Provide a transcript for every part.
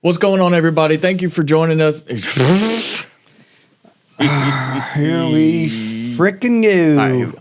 What's going on, everybody? Thank you for joining us. Here we frickin' go. Right.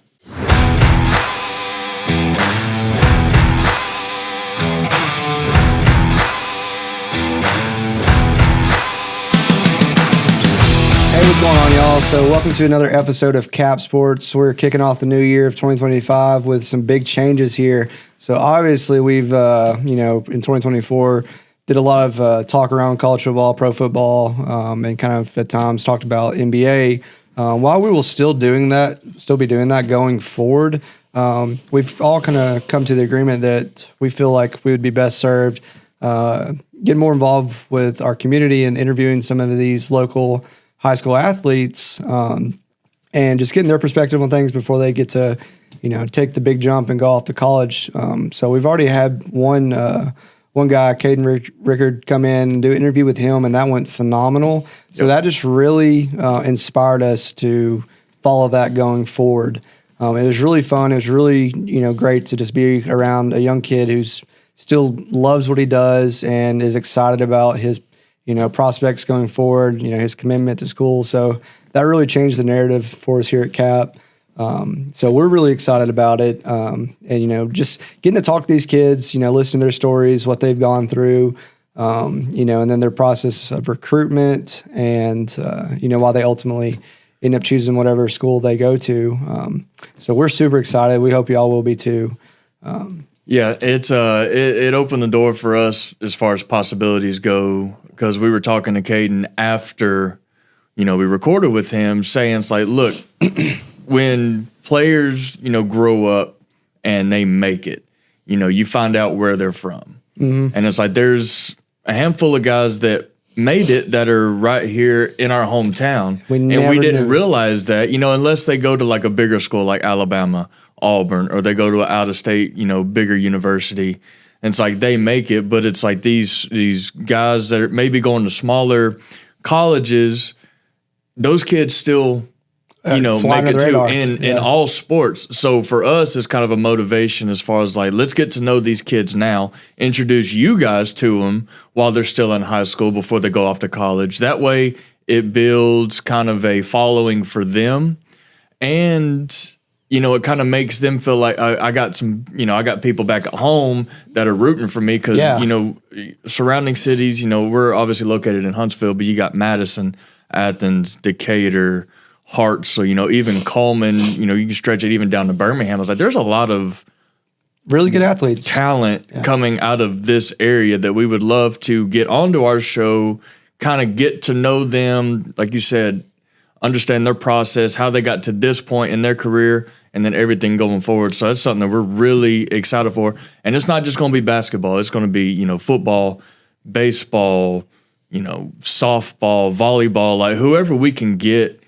Hey, what's going on, y'all? So welcome to another episode of Cap Sports. We're kicking off the new year of 2025 with some big changes here. So obviously we've, in 2024, did a lot of talk around college football, pro football, and kind of at times talked about NBA. While we will still be doing that going forward, we've all kind of come to the agreement that we feel like we would be best served getting more involved with our community and interviewing some of these local high school athletes and just getting their perspective on things before they get to, take the big jump and go off to college. So we've already had one guy, Caden Rickard, come in and do an interview with him, and that went phenomenal. So that just really inspired us to follow that going forward. It was really fun. It was really, great to just be around a young kid who's still loves what he does and is excited about his prospects going forward, his commitment to school. So that really changed the narrative for us here at Cap. So we're really excited about it. And, just getting to talk to these kids, listen to their stories, what they've gone through, and then their process of recruitment and, why they ultimately end up choosing whatever school they go to. So we're super excited. We hope y'all will be too. Yeah, it opened the door for us as far as possibilities go, because we were talking to Caden after, we recorded with him saying it's like, look, when players, grow up and they make it, you find out where they're from. Mm-hmm. And it's like there's a handful of guys that made it that are right here in our hometown. And we didn't realize that, unless they go to like a bigger school like Alabama, Auburn, or they go to an out-of-state, bigger university. And it's like they make it, but it's like these guys that are maybe going to smaller colleges, those kids still, make it too in all sports. So for us, it's kind of a motivation as far as like, let's get to know these kids now, introduce you guys to them while they're still in high school before they go off to college. That way it builds kind of a following for them. And it kind of makes them feel like I got some, I got people back at home that are rooting for me because, surrounding cities, we're obviously located in Huntsville, but you got Madison, Athens, Decatur, Hart. So, even Coleman, you can stretch it even down to Birmingham. I was like, there's a lot of really good athletes, talent coming out of this area that we would love to get onto our show, kind of get to know them, like you said, understand their process, how they got to this point in their career, and then everything going forward. So that's something that we're really excited for. And it's not just going to be basketball. It's going to be, football, baseball, softball, volleyball, like whoever we can get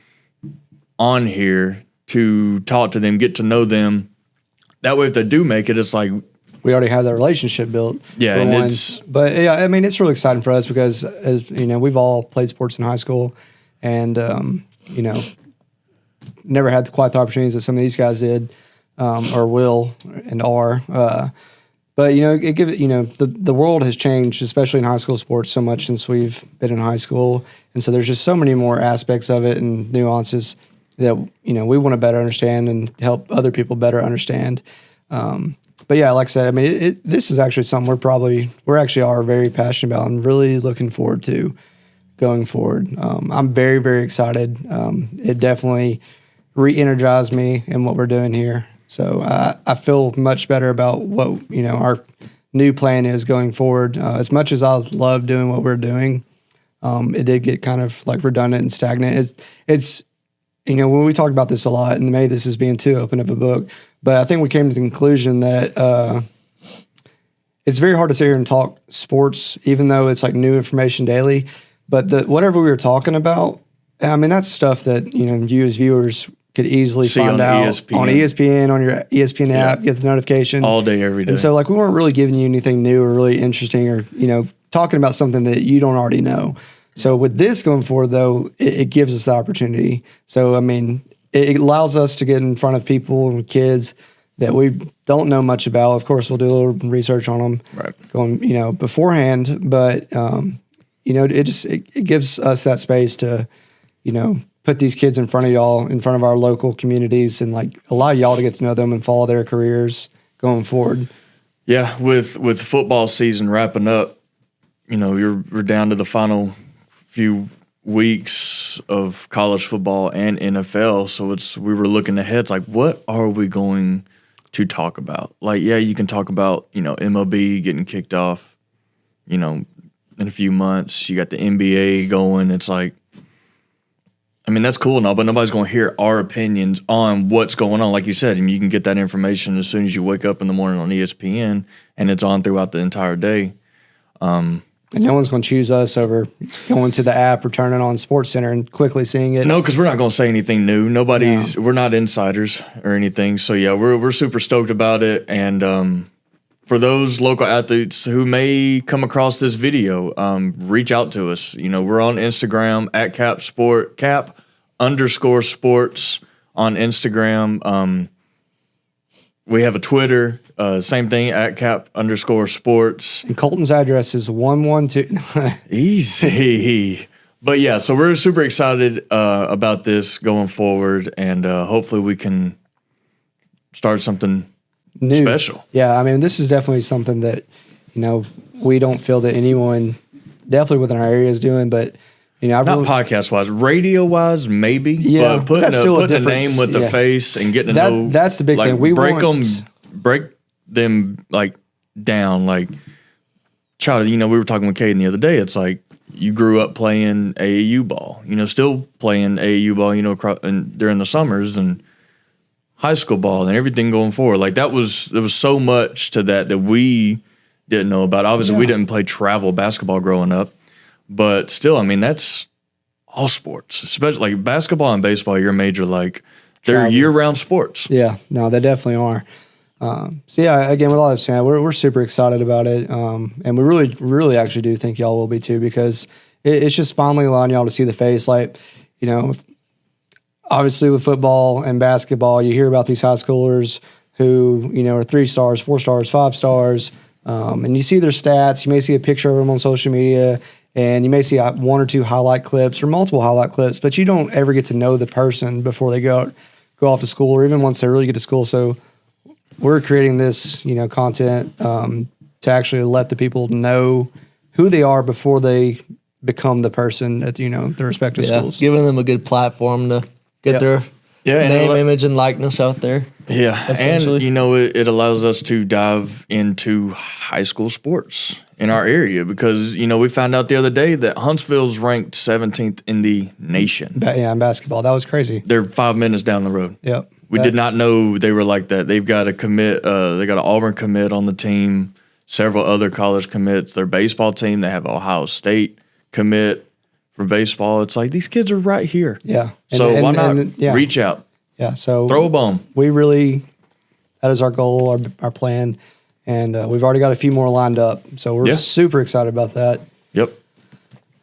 on here to talk to them, get to know them. That way, if they do make it, it's like we already have that relationship built. Yeah, and it's really exciting for us because, as we've all played sports in high school, and never had quite the opportunities that some of these guys did, or will and are. But it gives the world has changed, especially in high school sports, so much since we've been in high school, and so there's just so many more aspects of it and nuances that we want to better understand and help other people better understand. But yeah, like I said, this is actually something we're actually very passionate about and really looking forward to going forward. I'm very, very excited. It definitely re-energized me in what we're doing here. So I feel much better about what, our new plan is going forward. As much as I love doing what we're doing, it did get kind of like redundant and stagnant. It's when we talk about this a lot, and maybe this is being too open of a book, but I think we came to the conclusion that it's very hard to sit here and talk sports, even though it's like new information daily. But whatever we were talking about, that's stuff that, you as viewers could easily find out on ESPN, on your ESPN app, get the notification. All day, every day. And so, we weren't really giving you anything new or really interesting or, talking about something that you don't already know. So with this going forward, though, it gives us the opportunity. So, it allows us to get in front of people and kids that we don't know much about. Of course, we'll do a little research on them going, beforehand. But it gives us that space to, put these kids in front of y'all, in front of our local communities, and like allow y'all to get to know them and follow their careers going forward. Yeah, with football season wrapping up, we're down to the final few weeks of college football and NFL. So we were looking ahead. It's like, what are we going to talk about? Like, yeah, you can talk about, MLB getting kicked off, in a few months. You got the NBA going. It's like, I mean, that's cool and all, but nobody's going to hear our opinions on what's going on. Like you said, and you can get that information as soon as you wake up in the morning on ESPN, and it's on throughout the entire day. And no one's going to choose us over going to the app or turning on SportsCenter and quickly seeing it. No, because we're not going to say anything new. We're not insiders or anything. So, yeah, we're super stoked about it. And for those local athletes who may come across this video, reach out to us. We're on Instagram at cap_sports on Instagram. We have a Twitter, same thing at cap_sports. And Colton's address is 112. Easy. But yeah, so we're super excited about this going forward, and hopefully we can start something new, special. Yeah, I mean, this is definitely something that, we don't feel that anyone definitely within our area is doing, but not podcast wise, radio wise, maybe. Yeah, but putting a name with the face and getting to know. That's the big thing. We break them like down. Like, child, we were talking with Caden the other day. It's like you grew up playing AAU ball. Still playing AAU ball. During the summers and high school ball and everything going forward. Like there was so much to that we didn't know about. Obviously, we didn't play travel basketball growing up. But still, I mean, that's all sports, especially like basketball and baseball. You're major, like they're year-round sports. Yeah, no, they definitely are. So yeah, again, with all that said, we're super excited about it, and we really, really actually do think y'all will be too, because it's just finally allowing y'all to see the face. Like, obviously with football and basketball, you hear about these high schoolers who are 3 stars, 4 stars, 5 stars, and you see their stats. You may see a picture of them on social media. And you may see 1 or 2 highlight clips or multiple highlight clips, but you don't ever get to know the person before they go off to school, or even once they really get to school. So we're creating this, content to actually let the people know who they are before they become the person at their respective schools. Giving them a good platform to get their name, image, and likeness out there. Yeah, and it allows us to dive into high school sports in our area, because we found out the other day that Huntsville's ranked 17th in the nation. In basketball, that was crazy. They're 5 minutes down the road. Yep. We did not know they were like that. They've got a commit. They got an Auburn commit on the team. Several other college commits. Their baseball team, they have Ohio State commit for baseball. It's like these kids are right here. Yeah. So why not reach out? Yeah. So throw a bone. That is our goal, our plan. And we've already got a few more lined up. So we're super excited about that. Yep.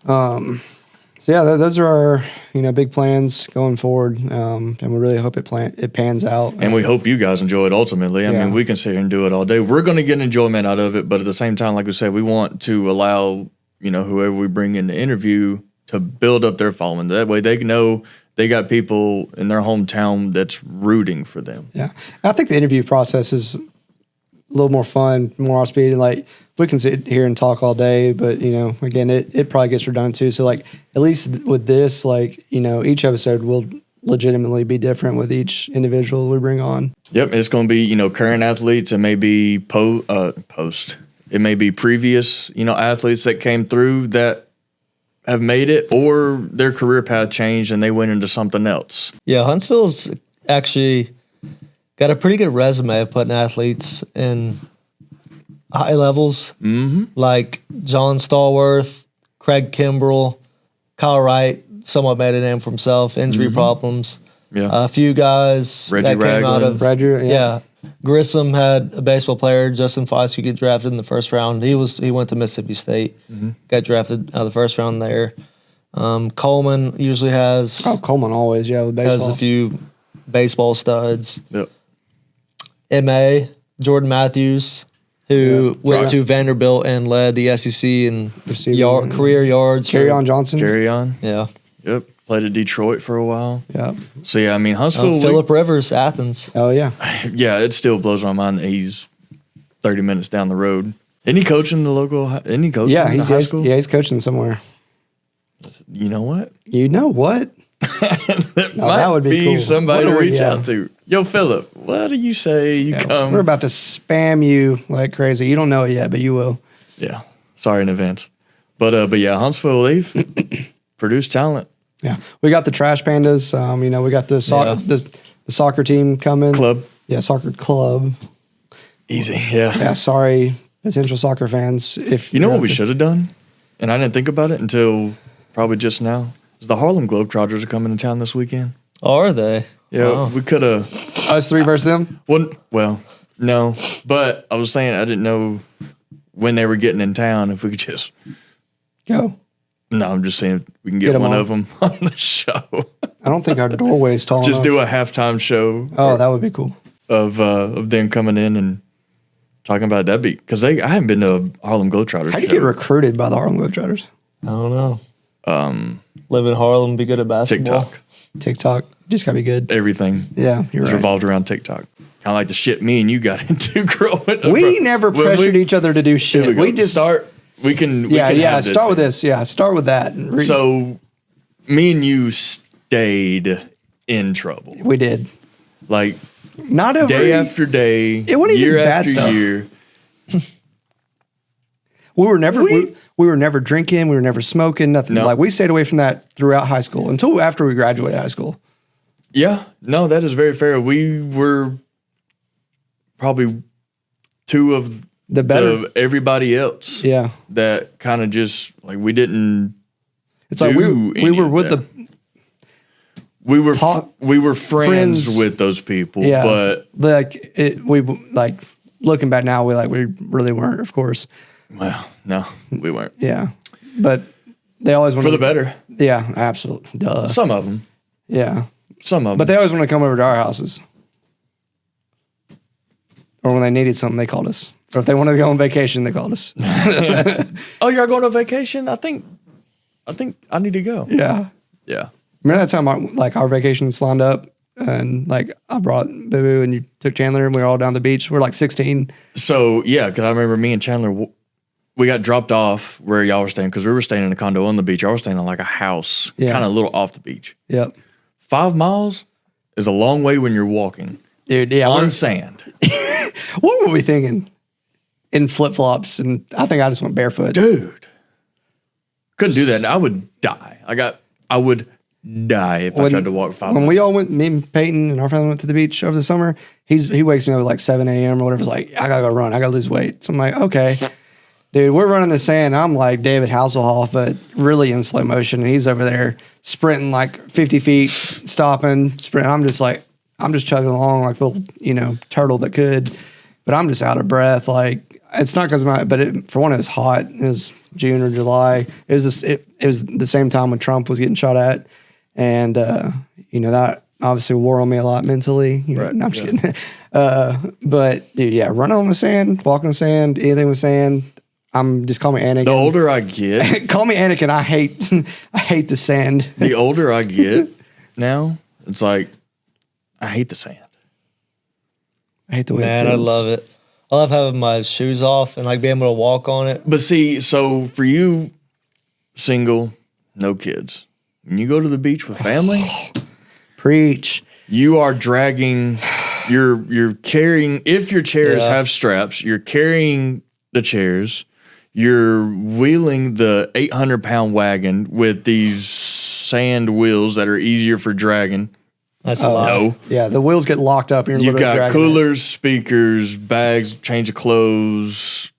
So yeah, those are our big plans going forward, and we really hope it pans out. And we hope you guys enjoy it ultimately. I mean, we can sit here and do it all day. We're going to get enjoyment out of it, but at the same time, like we said, we want to allow whoever we bring in the interview to build up their following. That way, they know they got people in their hometown that's rooting for them. Yeah, I think the interview process is a little more fun, more off speed. Like, we can sit here and talk all day, but again, it probably gets redundant too. So like, at least with this, like, each episode will legitimately be different with each individual we bring on. Yep, it's going to be current athletes. It may be post. It may be previous athletes that came through that have made it, or their career path changed and they went into something else. Yeah, Huntsville's actually got a pretty good resume of putting athletes in high levels, like John Stallworth, Craig Kimbrell, Kyle Wright, somewhat made a name for himself, injury problems. Yeah. A few guys Reggie that came out of Reggie, Grissom had a baseball player, Justin Foss, who got drafted in the first round. He went to Mississippi State, got drafted out of the first round there. Coleman usually has Coleman always with baseball has a few baseball studs. Yep. MA Jordan Matthews, who went to Vanderbilt and led the SEC in career yards. Kerryon Johnson. Carry on. Yeah. Yep. Played at Detroit for a while. Yeah. So, yeah, I mean, Huntsville. Phillip Rivers, Athens. Oh, yeah. Yeah, it still blows my mind that he's 30 minutes down the road. Isn't he coaching the local? Isn't he coaching the high school? Yeah, he's coaching somewhere. You know what? You know what? That would be cool. somebody What to are we- reach yeah. out to. Yo, Philip, what do you say you come? We're about to spam you like crazy. You don't know it yet, but you will. Yeah, sorry in advance. But yeah, Huntsville, they've produced talent. Yeah, we got the Trash Pandas. We got the soccer team coming. Club. Yeah, soccer club. Easy, yeah. Yeah, sorry, potential soccer fans. If You know what we should have done? And I didn't think about it until probably just now. Is the Harlem Globetrotters are coming to town this weekend. Are they? Yeah, Wow. we could have. us three versus them. Well, no. But I was saying I didn't know when they were getting in town. If we could just. Go. No, I'm just saying if we can Get get 'em one on. of them on the show. I don't think our doorway is tall Just enough. do a halftime show. Oh, that would be cool. of them coming in and talking about that beat because I haven't been to a Harlem Globetrotters How do you show. get recruited by the Harlem Globetrotters? I don't know. Live in Harlem, be good at basketball. TikTok, TikTok. Just gotta be good. everything Yeah, you're is right. revolved around TikTok. Kind of like the shit me and you got into growing up. We never When pressured each other to do Here shit. we go. We just start. We can. yeah. have Start with this. Yeah, start with that. So, me and you stayed in trouble. we did Like not over day after day, It wasn't even year bad after stuff. year. We were never we were never drinking. We were never smoking. Nothing. No. Like we stayed away from that throughout high school until after we graduated high school. Yeah, no, that is very fair. We were probably two of The better. of everybody else Yeah, that kind of just like we didn't. it's like do we were any with of the we were friends friends. with those people, yeah. but like we like looking back now, we really weren't, of course. well, no, we weren't Yeah, but they always want for the better. Yeah, absolutely. Duh. Some of them, Yeah, some of but them. they always want to come over to our houses, or when they needed something, they called us. Or if they wanted to go on vacation, they called us. Oh, you're going on vacation? I think I need to go. Yeah. Yeah. Remember that time our vacations lined up and like I brought Boo Boo and you took Chandler and we were all down the beach. We're like 16. So yeah, because I remember me and Chandler, we got dropped off where y'all were staying because we were staying in a condo on the beach. Y'all were staying in like a house, Yeah. kind of a little off the beach. Yep. 5 miles is a long way when you're walking Dude, yeah. on sand. What were we thinking? In flip flops, and I think I just went barefoot. Dude, couldn't do that. I would die. I would die if I tried to walk 5 When miles. we all went, me and Peyton and our family went to the beach over the summer, he wakes me up at like 7 a.m. or whatever. He's like, I gotta go run. I gotta lose weight. So I'm like, okay. Dude, we're running the sand. I'm like David Hasselhoff, but really in slow motion. And he's over there sprinting like 50 feet, stopping, sprinting. I'm just chugging along like the little, turtle that could. But I'm just out of breath. Like, it's not because for one, it was hot. It was June or July. It was the same time when Trump was getting shot at. And, that obviously wore on me a lot mentally. Right, No, I'm just kidding. But, dude, yeah, running on the sand, walking on the sand, anything with sand. Just call me Anakin. The older I get, Call me Anakin. I hate the sand. the older I get now, it's like I hate the sand. I hate the way Man, it I feels. love it. I love having my shoes off and like being able to walk on it. But see, so for you, single, no kids, when you go to the beach with family, Preach. you are dragging, you're carrying, if your chairs Yeah. have straps, you're carrying the chairs, you're wheeling the 800-pound wagon with these sand wheels that are easier for dragging. That's a lot. No. Yeah, the wheels get locked up. And you're You've literally got dragging it. coolers, speakers, bags, change of clothes.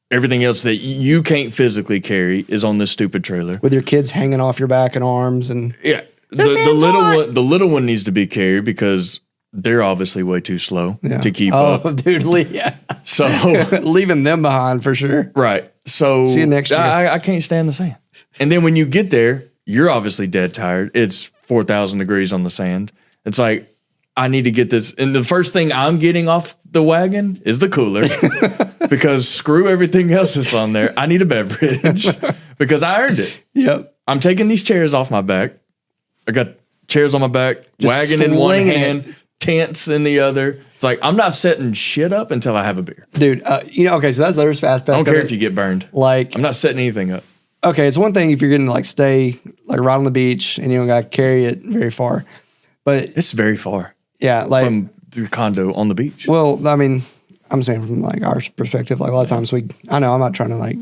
Everything else that you can't physically carry is on this stupid trailer. with your kids hanging off your back and arms and Yeah, the little one needs to be carried because they're obviously way too slow to keep up. dude, yeah. So Leaving them behind for sure. right, so See you next year. I can't stand the sand. And then when you get there, you're obviously dead tired. It's 4,000 degrees on the sand. It's like I need to get this. And the first thing I'm getting off the wagon is the cooler because screw everything else that's on there. I need a beverage because I earned it. Yep. I'm taking these chairs off my back. I got chairs on my back, wagon in one slinging hand, tents in the other. It's like, I'm not setting shit up until I have a beer. Dude, okay, so that's the other aspect. I don't care of if it. you get burned. Like, I'm not setting anything up. okay, it's one thing if you're going to like stay like right on the beach and you don't got to carry it very far. But It's very far yeah, like, from the condo on the beach. well, I mean, I'm saying from like our perspective, like a lot of times I know I'm not trying to like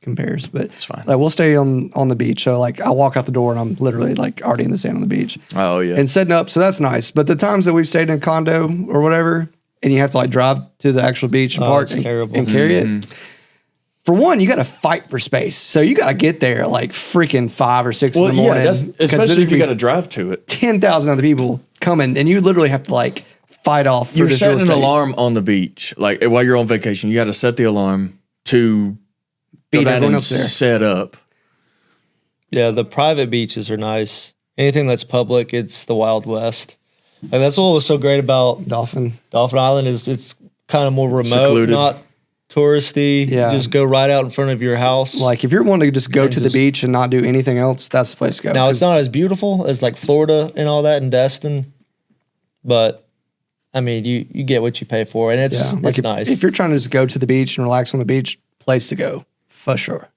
compares, but it's fine. Like we'll stay on the beach. So like I walk out the door and I'm literally like already in the sand on the beach. Oh, yeah. And setting up, so that's nice. But the times that we've stayed in a condo or whatever, and you have to like drive to the actual beach and park it's and, terrible. and carry it. For one, you got to fight for space. So you got to get there at like freaking 5 or 6 in the morning. that's, 'Cause especially then if you got to drive to it. 10,000 other people coming, and you literally have to like fight off. For You're this real setting an estate. alarm on the beach. Like while you're on vacation, you got to set the alarm to Beat go down everyone and else there. set up. Yeah, the private beaches are nice. Anything that's public, it's the Wild West. And that's what was so great about Dolphin. Dolphin Island is it's kind of more remote, Secluded. not touristy. Yeah. You just go right out in front of your house. Like if you're wanting to just go And to the just- beach and not do anything else, that's the place to go. now it's 'Cause- not as beautiful as like Florida and all that and Destin, but I mean you get what you pay for, and it's yeah, it's like if, nice. if you're trying to just go to the beach and relax on the beach, place to go for sure.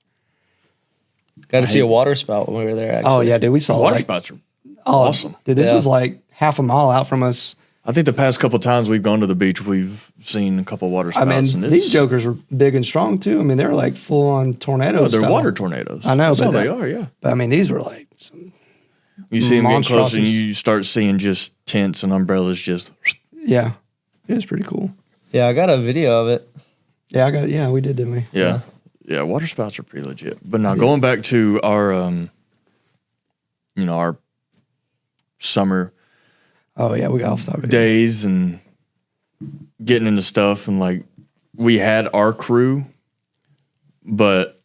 Got to see a water spout when we were there. Actually. Oh yeah, dude, we saw Water like, spots are oh, awesome. Dude, this Yeah. was like half a mile out from us. I think the past couple times we've gone to the beach, we've seen a couple water I spouts. mean, and these jokers are big and strong too. I mean, they're like full on tornadoes. they're style. water tornadoes. I know, That's but how they that- are. Yeah, But I mean, these were like some, you see them getting close, and monstrosities. you start seeing just tents and umbrellas. Just yeah, it was pretty cool. Yeah, I got a video of it. Yeah, we did, didn't we? yeah. Water spouts are pretty legit. But now going back to our, our summer Oh yeah, we got off topic. days and getting into stuff, and like we had our crew, but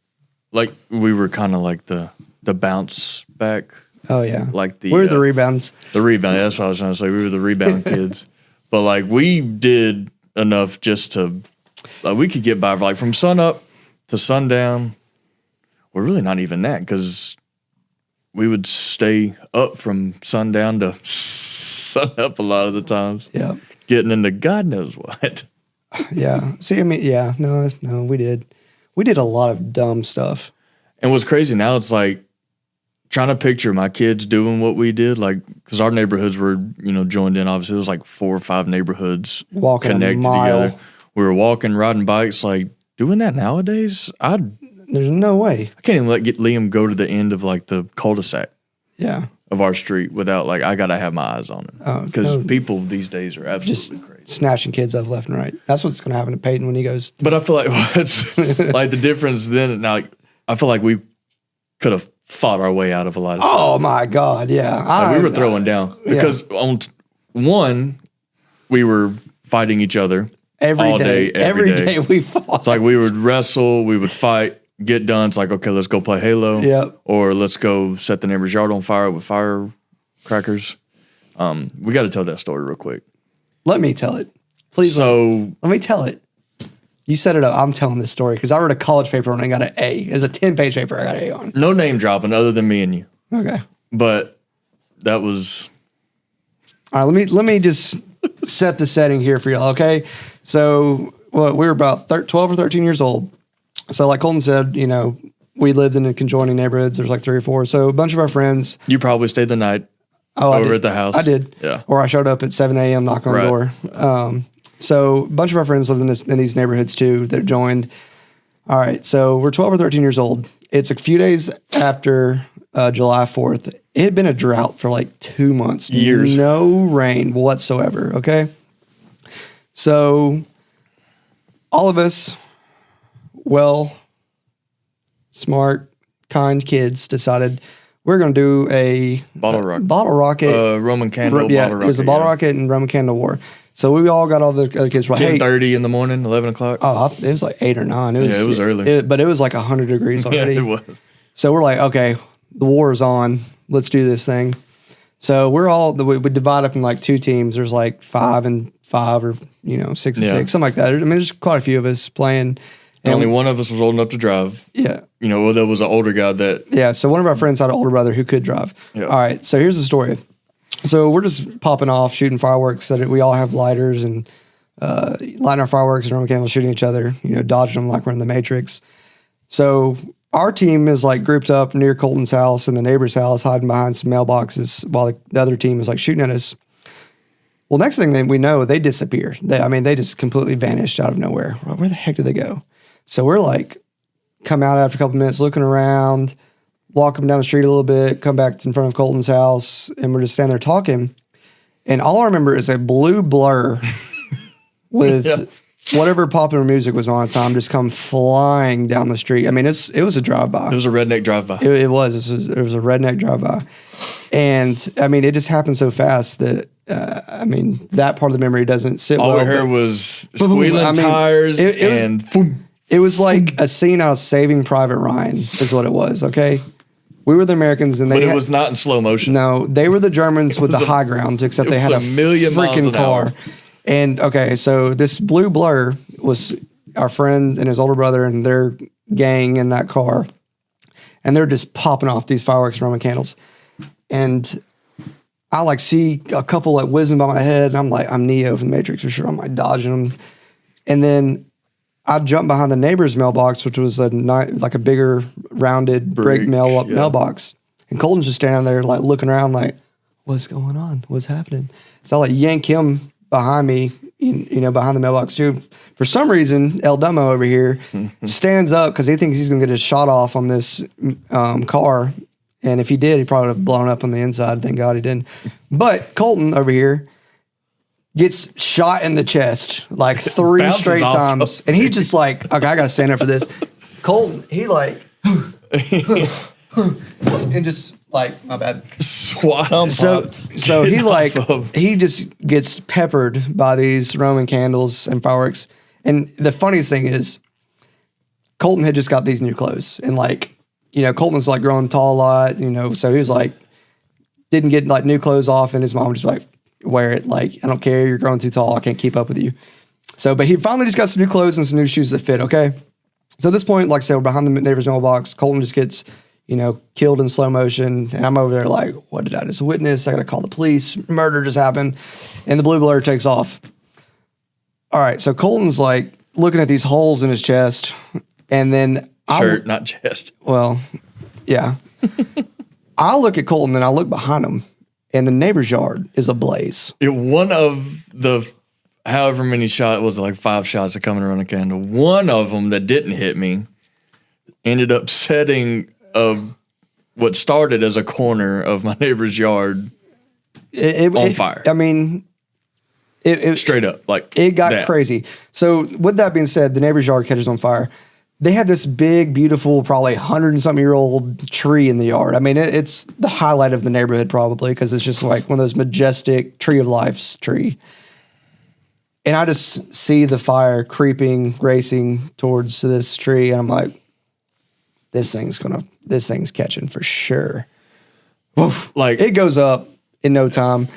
like we were kind of like the bounce back, Oh yeah, like the we're the rebounds. the rebound. That's what I was trying to say. We were the rebound kids, but like we did enough just to like we could get by like from sun up to sundown. We're really not even that because we would stay up from sundown to sun up a lot of the times, Yeah, getting into God knows what. yeah. See, I mean, yeah, no, we did a lot of dumb stuff. And what's crazy now, it's like trying to picture my kids doing what we did, like because our neighborhoods were, joined in. Obviously, it was like 4 or 5 neighborhoods Walking a connected mile. together. We were walking, riding bikes, like doing that nowadays. I There's no way. can't even let Liam go to the end of like the cul-de-sac Yeah, of our street without like I gotta have my eyes on him because no. people these days are just absolutely crazy. snatching kids up left and right. That's what's going to happen to Peyton when he goes. But I feel like what's like the difference then now. Like, I feel like we could have fought our way out of a lot of stuff. Oh my God, yeah. Like, we were throwing down because on one, we were fighting each other every all day. day, every day. we fought. It's like we would wrestle, we would fight, get done. It's like, okay, let's go play Halo. Yep. Or let's go set the neighbor's yard on fire with firecrackers. We got to tell that story real quick. Let me tell it, please. So let me tell it. You set it up. I'm telling this story because I wrote a college paper and I got an A. It was a 10-page paper. I got an A on. no name dropping other than me and you, Okay. but that was All right, let me just set the setting here for y'all, okay? So, we were about 12 or 13 years old. So, like Colton said, we lived in conjoining neighborhoods. There's like 3 or 4. So, a bunch of our friends. you probably stayed the night. Oh, I Over did. at the house. I did. Yeah. Or I showed up at 7 a.m., knock on the Right. door. So, a bunch of our friends lived in these neighborhoods too. They're joined. All right. So, we're 12 or 13 years old. It's a few days after July 4th. It had been a drought for like 2 months. Years. No rain whatsoever. Okay. So, all of us, smart, kind kids decided we're going to do a Bottle rocket. Bottle rocket. Roman candle. Yeah, bottle it was a rocket, bottle yeah. rocket and Roman candle war. So we all got all the other kids. Right, hey, 10:30 in the morning, 11 o'clock. it was like 8 or 9. It was, Yeah, it was early. but it was like 100 degrees yeah, already. it was. So we're like, okay, the war is on. Let's do this thing. So we divide up in like 2 teams. There's like 5 and 5 or 6 and 6, something like that. I mean, there's quite a few of us playing. And only one of us was old enough to drive. Yeah. Well, there was an older guy that. Yeah. So one of our friends had an older brother who could drive. Yeah. All right. So here's the story. So we're just popping off, shooting fireworks. So that we all have lighters and lighting our fireworks and Roman candles, shooting each other, dodging them like we're in the Matrix. So our team is like grouped up near Colton's house and the neighbor's house, hiding behind some mailboxes while the other team is like shooting at us. Well, next thing that we know, they disappear. They just completely vanished out of nowhere. Where the heck did they go? So we're like, come out after a couple minutes, looking around, walking down the street a little bit, come back in front of Colton's house, and we're just standing there talking. And all I remember is a blue blur with whatever popular music was on at the time just come flying down the street. I mean, it was a drive-by. It was a redneck drive-by. It was a redneck drive-by. And, I mean, it just happened so fast that, that part of the memory doesn't sit well. All we heard was squealing tires and boom. It was like a scene out of Saving Private Ryan is what it was, okay? We were the Americans, and it was not in slow motion. No, they were the Germans with the high ground, except they had a million freaking car. Hour. And okay, so this blue blur was our friend and his older brother and their gang in that car, and they're just popping off these fireworks and Roman candles. And I like see a couple like whizzing by my head, and I'm like, I'm Neo from the Matrix for sure. I'm like dodging them, and then I jumped behind the neighbor's mailbox, which was like a bigger rounded brick mailbox. And Colton's just standing there like looking around like, what's going on? What's happening? So I like yank him behind me, behind the mailbox too. For some reason, El Dumbo over here stands up because he thinks he's going to get his shot off on this car. And if he did, he probably would have blown up on the inside. Thank God he didn't. But Colton over here gets shot in the chest like 3 straight times. And he's just like, okay, I got to stand up for this. Colton, he like, and just like, my bad. Swat. So he like, he just gets peppered by these Roman candles and fireworks. And the funniest thing is, Colton had just got these new clothes. And like, Colton's like growing tall a lot, so he was like, didn't get like new clothes off. And his mom was just like, wear it. Like, I don't care. You're growing too tall. I can't keep up with you. So, but he finally just got some new clothes and some new shoes that fit. Okay. So at this point, like I said, we're behind the neighbor's mailbox. Colton just gets, killed in slow motion. And I'm over there like, what did I just witness? I got to call the police. Murder just happened. And the blue blur takes off. All right. So Colton's like looking at these holes in his chest. And then shirt, not chest. Well, yeah. I look at Colton and I look behind him. And the neighbor's yard is ablaze. One of the however many shots, was it like 5 shots of coming around a candle? One of them that didn't hit me ended up setting what started as a corner of my neighbor's yard on fire. I mean, it straight up like it got crazy. So with that being said, the neighbor's yard catches on fire. They had this big, beautiful, probably 100-something-year-old tree in the yard. I mean, it's the highlight of the neighborhood probably because it's just like one of those majestic tree of life's tree. And I just see the fire creeping, racing towards this tree, and I'm like, this thing's catching for sure. Woof. Like it goes up in no time.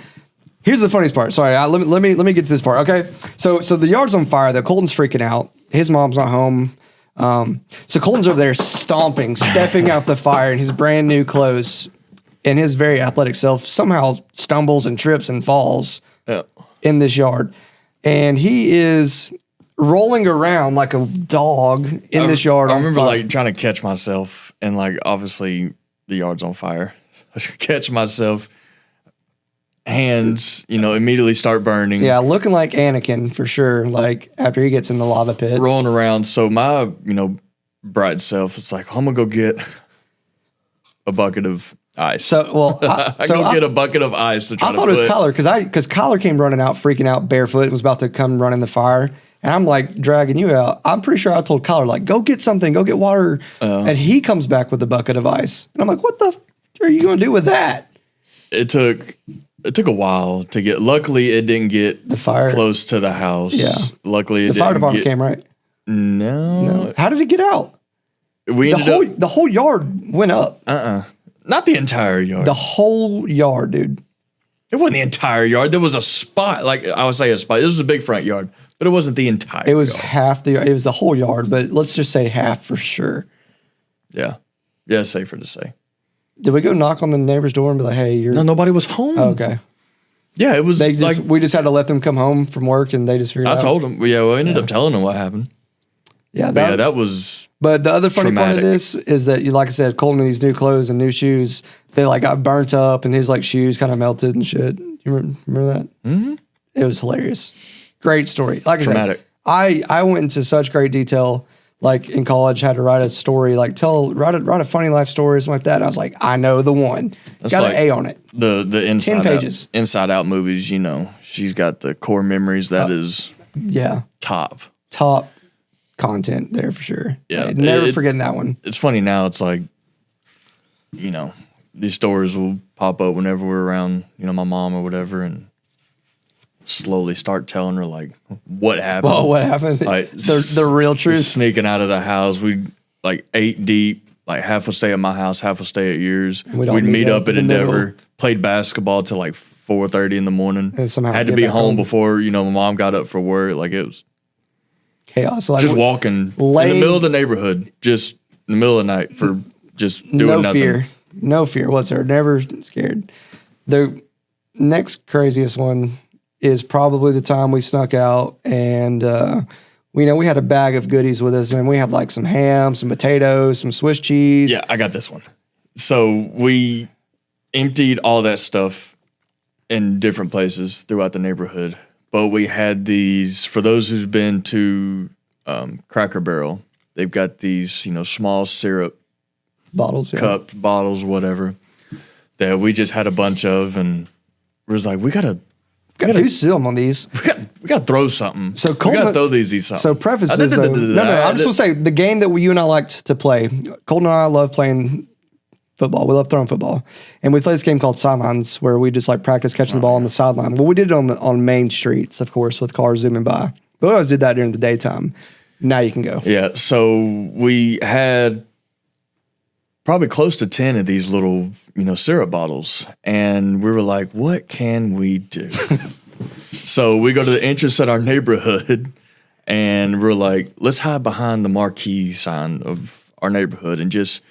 Here's the funniest part. Sorry, let me get to this part. Okay, so the yard's on fire. Though Colton's freaking out. His mom's not home. So Colton's over there stomping, stepping out the fire in his brand new clothes, and his very athletic self somehow stumbles and trips and falls in this yard. And he is rolling around like a dog in this yard. I remember like trying to catch myself, and like obviously the yard's on fire. I catch myself, hands, immediately start burning. Yeah, looking like Anakin for sure. Like after he gets in the lava pit, rolling around. So my, bright self, it's like I'm gonna go get a bucket of ice. So well, I get a bucket of ice to try to. I thought it was Kyler because Kyler came running out, freaking out, barefoot, was about to come run in the fire. And I'm like dragging you out. I'm pretty sure I told Kyler, like, go get something, go get water. And he comes back with a bucket of ice. And I'm like, what the are you going to do with that? It took a while to get. Luckily, it didn't get the fire close to the house. Yeah. Luckily, the fire department came, right? No. How did it get out? The whole yard went up. Not the entire yard. The whole yard, dude. It wasn't the entire yard. There was a spot. Like I would say a spot. This was a big front yard, but it wasn't the entire It was yard. half the. It was the whole yard, but let's just say half for sure. Yeah. Yeah, it's safer to say. Did we go knock on the neighbor's door and be like, "Hey, you're No, nobody was home. okay"? Yeah, it was They just like we just had to let them come home from work, and they just figured. I it out. told them. Yeah, we ended up telling them what happened. Yeah, But yeah, that was But the other funny part of traumatic. this is that, like I said, Colton in these new clothes and new shoes, they like got burnt up, and his like shoes kind of melted and shit. You remember that? Mm-hmm. It was hilarious. Great story. Like Traumatic. I said, I went into such great detail. Like in college, had to write a story, like write a funny life story, or something like that. And I was like, I know the one. That's Got like an A on it. the inside pages. Inside Out movies. You know, she's got the core memories. That is Yeah, top. top content there for sure. Yeah, Hey, never it- forgetting that one. It's funny now. It's like, you know, these stories will pop up whenever we're around, you know, my mom or whatever, and slowly start telling her like what happened. Oh, what happened? Like the real truth. Sneaking out of the house, we like 8 deep. Like half would stay at my house, half would stay at yours. We'd all We'd meet meet up up at in the Endeavor, middle. played basketball till like 4:30 in the morning. And somehow had to get be back home home. before, you know, my mom got up for work. Like it was Chaos. Like, just walking in the laying- middle of the neighborhood, just in the middle of the night for just doing no nothing. fear. No fear whatsoever. Never scared. The next craziest one is probably the time we snuck out and we had a bag of goodies with us, and we had like some ham, some potatoes, some Swiss cheese. Yeah, I got this one. So we emptied all that stuff in different places throughout the neighborhood, but we had these, for those who's been to Cracker Barrel, they've got these, you know, small syrup Bottles. Yeah. cups, bottles, whatever, that we just had a bunch of, and we was like, we gotta Do some on these. we gotta throw something. So we Colton- gotta throw these something. So preface this though. No, I'm just gonna say the game that you and I liked to play. Colton and I love playing football. We love throwing football, and we play this game called sidelines, where we just like practice catching the ball on the sideline. Well, we did it on main streets, of course, with cars zooming by. But we always did that during the daytime. Now you can go. Yeah, so we had probably close to 10 of these little, you know, syrup bottles. And we were like, what can we do? So we go to the entrance at our neighborhood and we're like, let's hide behind the marquee sign of our neighborhood and just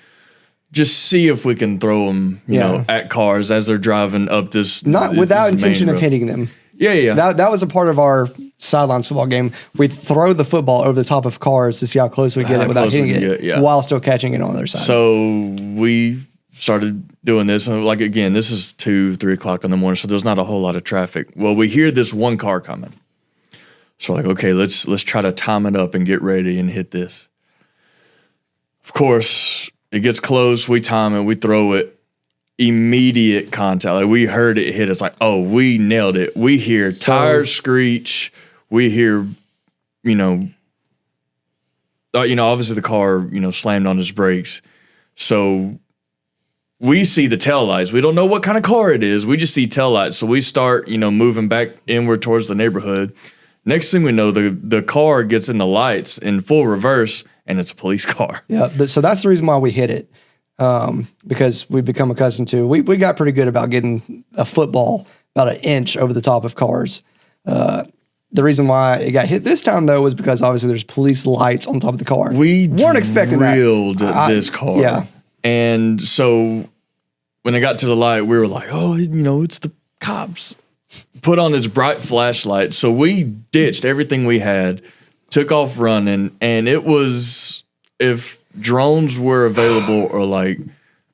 see if we can throw them, you know, at cars as they're driving up this. Not this without main intention of road. hitting them. Yeah. That was a part of our sidelines football game. We'd throw the football over the top of cars to see how close we get How it without close we hitting can it, get, yeah. while still catching it on the other side. So we started doing this, and like again, this is 2-3 o'clock in the morning, so there's not a whole lot of traffic. Well, we hear this one car coming, so we're like, okay, let's try to time it up and get ready and hit this. Of course, it gets close. We time it, we throw it. Immediate contact. Like we heard it hit us. Like, oh, we nailed it. We hear tires screech. We hear, obviously the car, slammed on its brakes. So we see the taillights. We don't know what kind of car it is. We just see taillights. So we start, moving back inward towards the neighborhood. Next thing we know, the car gets in the lights in full reverse, and it's a police car. Yeah, so that's the reason why we hit it, because we've become accustomed to. We got pretty good about getting a football about an inch over the top of cars. The reason why it got hit this time, though, was because obviously there's police lights on top of the car. We weren't expecting that. drilled this car. Yeah. And so when it got to the light, we were like, oh, it's the cops. Put on this bright flashlight. So we ditched everything we had, took off running, and it was, if drones were available or like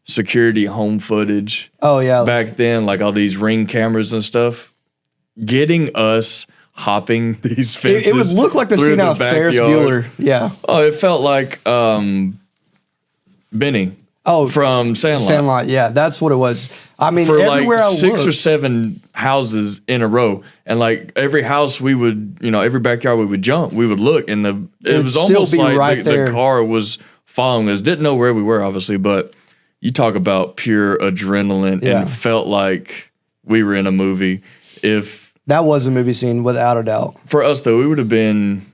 security home footage Oh yeah, back then, like all these Ring cameras and stuff, getting us hopping these fences. it would look like the through scene out of Ferris backyard. Bueller. Yeah. Oh, it felt like Benny. Oh, From Sandlot. Sandlot. Yeah, that's what it was. I mean, For everywhere like I 6 or looked, 7 houses in a row, and like every house we would, every backyard we would jump, we would look, and it would was still almost be like right the there. car was following us. Didn't know where we were, obviously, but you talk about pure adrenaline, Yeah. and it felt like we were in a movie. If that was a movie scene without a doubt. for us though, we would have been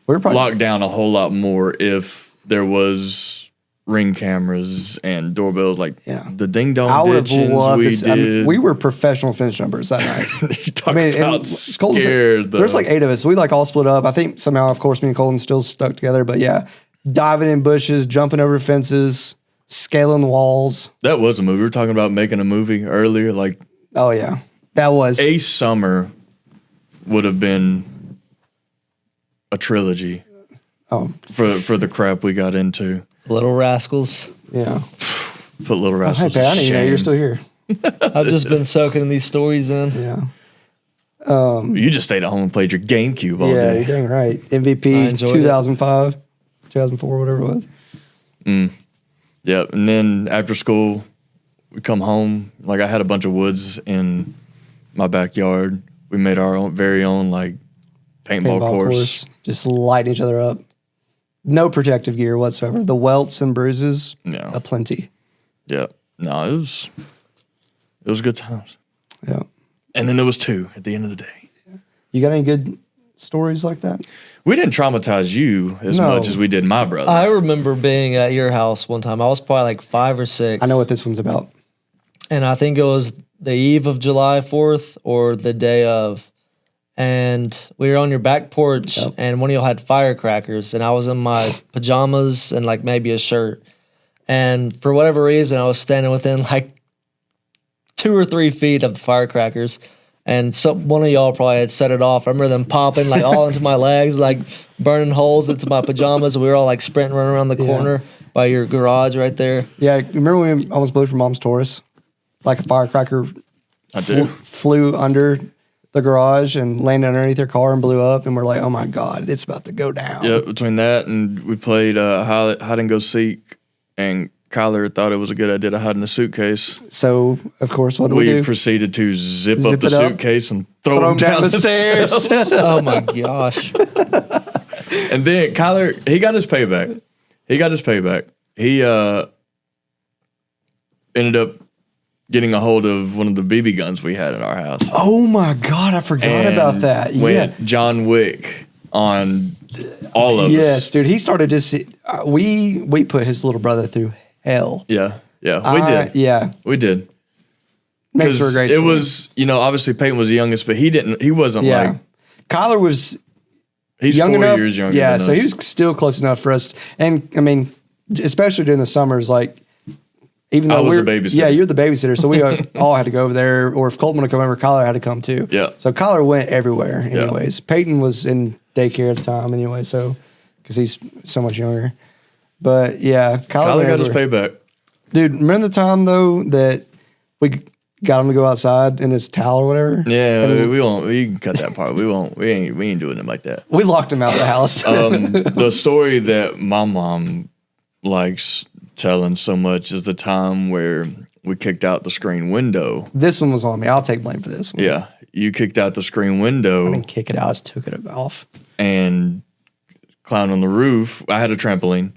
We were probably locked down a whole lot more if there was Ring cameras and doorbells, like Yeah. the ding dong I would have ditchings loved we to see- I mean, did. we were professional fence jumpers that night. You talk and about Colton's- scared. There's though. like 8 of us. We like all split up. I think somehow, of course, me and Colton still stuck together. But yeah, diving in bushes, jumping over fences, scaling walls. That was a movie. We were talking about making a movie earlier. Like Oh yeah, that was. a summer would have been a trilogy Oh for the crap we got into. Little Rascals. yeah. Put Little Hey, Rascals Pat, I to didn't even know you're shame. still here. I've just been soaking these stories in. Yeah. You just stayed at home and played your GameCube all Yeah, day. you're dang right. I MVP enjoyed 2005, 2004, whatever it was. Yeah, and then after school, we come home. Like I had a bunch of woods in my backyard. We made our own very own like paintball course. Just lighting each other up. No protective gear whatsoever. The welts and bruises, No. aplenty. Yeah, no, it was good times. Yeah. And then there was 2 at the end of the day. You got any good stories like that? We didn't traumatize you as No. much as we did my brother. I remember being at your house one time. I was probably like 5 or 6. I know what this one's about. And I think it was the eve of July 4th or the day of. And we were on your back porch, and one of y'all had firecrackers, and I was in my pajamas and like maybe a shirt. And for whatever reason, I was standing within like 2 or 3 feet of the firecrackers. And one of y'all probably had set it off. I remember them popping like all into my legs, like burning holes into my pajamas. We were all like sprinting, running around the corner by your garage right there. Yeah, remember when we almost blew for Mom's Taurus? Like a firecracker I do. flew under the garage and landed underneath their car and blew up, and we're like, oh my God, it's about to go down. Yeah, between that and we played hide and go seek, and Kyler thought it was a good idea to hide in a suitcase. So, of course, what do we We do? proceeded to zip up Zip the it up, suitcase and throw Throw him them down the stairs. Oh my gosh. And then Kyler, he got his payback. He ended up getting a hold of one of the BB guns we had in our house. Oh my God, I forgot And about that. Went John Wick on all of Yes, us. dude. He started just we put his little brother through hell. Yeah, we did. Yeah, We did. makes for a Because great it story. was, obviously Peyton was the youngest, but he wasn't Yeah, like, Kyler was he's young 4 enough. years younger Yeah, than so us. he was still close enough for us. And I mean, especially during the summers, like even though I was we're the babysitter. Yeah, you're the babysitter, so we all had to go over there. Or if Colton wanted to come over, Kyler had to come too. Yeah. So Kyler went everywhere. Anyways, Peyton was in daycare at the time anyway, so because he's so much younger. But yeah, Kyler Kyler went got his everywhere. payback. Dude, remember the time though that we got him to go outside in his towel or whatever? Yeah, And we won't. We can cut that part. We won't. We ain't doing it like that. we locked him out of the house. The story that my mom likes telling so much is the time where we kicked out the screen window. This one was on me. I'll take blame for this one. Yeah, you kicked out the screen window I didn't kick it out. I just took it off. and climbed on the roof. I had a trampoline